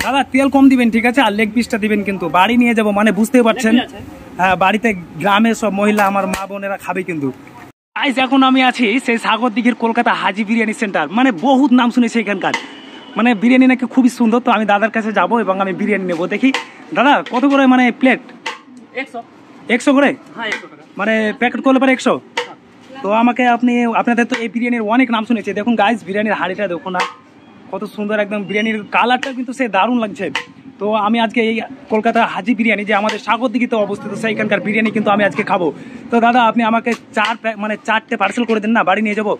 দাদা তেল কম দিবেন, ঠিক আছে, আর লেগ পিসটা দিবেন কিন্তু বাড়ি নিয়ে যাবো, মানে বুঝতেই পারছেন। হ্যাঁ, বাড়িতে গ্রামে সব মহিলা আমার মা বোনেরা খাবে কিন্তু। গাইস এখন আমি আছি সেই সাগরদিঘির কলকাতা হাজি বিরিয়ানি সেন্টার, মানে বহুত নাম শুনেছি এখানকার, মানে বিরিয়ানি নাকি খুবই সুন্দর। তো আমি দাদার কাছে যাব এবং আমি বিরিয়ানি নেবো। দেখি দাদা কত করে মানে প্লেট? 100 করে, মানে প্যাকেট করলে পরে 100। তো আমাকে আপনাদের তো এই বিরিয়ানির অনেক নাম শুনেছি। দেখুন গাইস বিরিয়ানির হাঁড়িটা দেখুন না, কত সুন্দর, একদম বিরিয়ানির কালারটা কিন্তু সে দারুণ লাগছে। তো আমি আজকে এই কলকাতা হাজি বিরিয়ানি যে আমাদের সাগরদিঘিতে অবস্থিত, সেইখানকার বিরিয়ানি কিন্তু আমি আজকে খাবো। তো দাদা আপনি আমাকে 4টে পার্সেল করে দেন না, বাড়ি নিয়ে যাবো।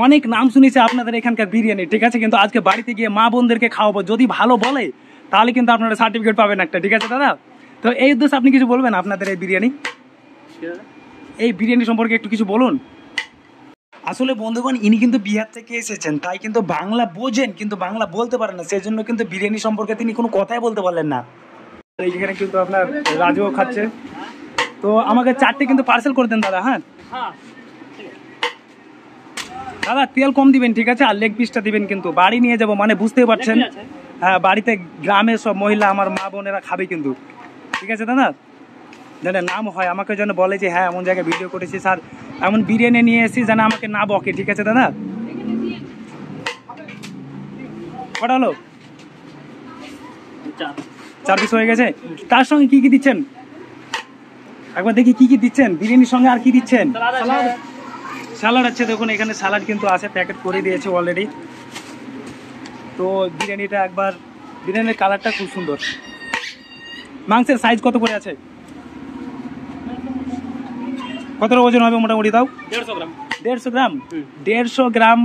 অনেক নাম শুনেছি আপনাদের এখানকার বিরিয়ানি, ঠিক আছে, কিন্তু আজকে বাড়িতে গিয়ে মা বোনদেরকে খাওয়াবো। যদি ভালো বলে তাহলে কিন্তু আপনারা সার্টিফিকেট পাবেন একটা, ঠিক আছে দাদা? তো এই উদ্দেশ্যে আপনি কিছু বলবেন আপনাদের এই বিরিয়ানি সম্পর্কে একটু কিছু বলুন। আসলে বন্ধুগণ ইনি কিন্তু বিহার থেকে এসেছেন, তাই কিন্তু বাংলা বোঝেন কিন্তু বাংলা বলতে পারেন না, সেই জন্য কিন্তু বিরিয়ানি সম্পর্কে তিনি কোনো কথাই বলতে পারলেন না। এইখানে কিন্তু আপনার রাজুও খাচ্ছে। তো আমাকে 4টে কিন্তু পার্সেল করে দেন দাদা। হ্যাঁ দাদা তেল কম দিবেন, ঠিক আছে, আর লেগ পিসটা দিবেন কিন্তু বাড়ি নিয়ে যাবো, মানে বুঝতেই পারছেন। হ্যাঁ, বাড়িতে গ্রামে সব মহিলা আমার মা বোনেরা খাবে কিন্তু, ঠিক আছে দাদা? যেন নাম হয়, আমাকে যেন বলে যে হ্যাঁ এমন জায়গায় ভিডিও করেছি স্যার, এমন বিরিয়ানি নিয়ে এসেছি, যেন আমাকে না বকে, ঠিক আছে দাদা? কটা হলো? 4 পিস হয়ে গেছে। তার সঙ্গে কি কি দিচ্ছেন একবার দেখি, কি কি দিচ্ছেন বিরিয়ানির সঙ্গে, আর কি দিচ্ছেন? স্যালাড আছে, দেখুন এখানে স্যালাড কিন্তু আছে, প্যাকেট করে দিয়েছে অলরেডি। তো বিরিয়ানিটা একবার, বিরিয়ানির কালারটা খুব সুন্দর। মাংসের সাইজ কত করে আছে? কত ওজন হবে মোটামুটি? তাও 150 গ্রাম। 150 গ্রাম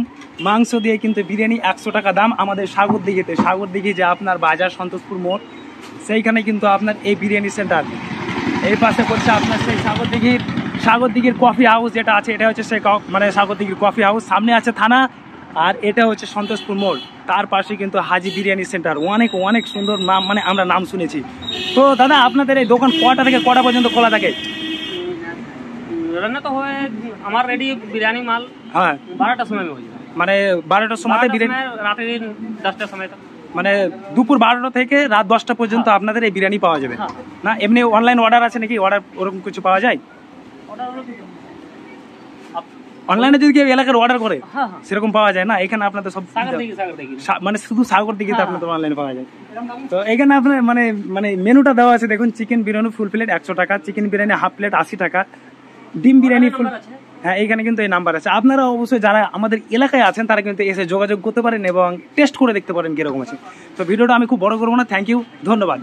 মাংস দিয়ে কিন্তু বিরিয়ানি 100 টাকা দাম আমাদের সাগরদিঘি যে আপনার বাজার সন্তোষপুর মোড়, সেইখানে কিন্তু আপনার এই বিরিয়ানি সেন্টার। এই পাশে পড়ছে আপনার সেই সাগরদিঘির কফি হাউস যেটা আছে, এটা হচ্ছে সেই মানে সাগরদিঘির কফি হাউস, সামনে আছে থানা, আর এটা হচ্ছে সন্তোষপুর মোড়, তার পাশে কিন্তু হাজি বিরিয়ানি সেন্টার। অনেক অনেক সুন্দর নাম, মানে আমরা নাম শুনেছি। তো দাদা আপনাদের এই দোকান কটা থেকে কটা পর্যন্ত খোলা থাকে? রান্না তো হয় আমার রেডি বিরিয়ানি মাল, হ্যাঁ 12টার সময় হয়ে যায়, মানে 12টার সময় বিরিয়ানি, রাতে 10টার সময়, মানে দুপুর 12টা থেকে রাত 10টা পর্যন্ত আপনাদের এই বিরিয়ানি পাওয়া যাবে না? এমনি অনলাইন অর্ডার আছে নাকি? অর্ডার ওরকম কিছু পাওয়া যায়? অনলাইনে যদি কেউ এলাকার অর্ডার করে সেরকম পাওয়া যায় না? এখানে আপনাদের সব মানে শুধু সাগরদিঘিতে আপনাদের অনলাইনে পাওয়া যায়। তো এখানে আপনার মানে মেনুটা দেওয়া আছে, দেখুন চিকেন বিরিয়ানি ফুল প্লেট 100 টাকা, চিকেন বিরিয়ানি হাফ প্লেট 80 টাকা, ডিম বিরিয়ানি ফুল। হ্যাঁ, এইখানে কিন্তু এই নাম্বার আছে। আপনারা অবশ্যই যারা আমাদের এলাকায় আছেন তারা কিন্তু এসে যোগাযোগ করতে পারেন এবং টেস্ট করে দেখতে পারেন কিরকম আছে। তো ভিডিওটা আমি খুব বড় করবো না, থ্যাংক ইউ, ধন্যবাদ।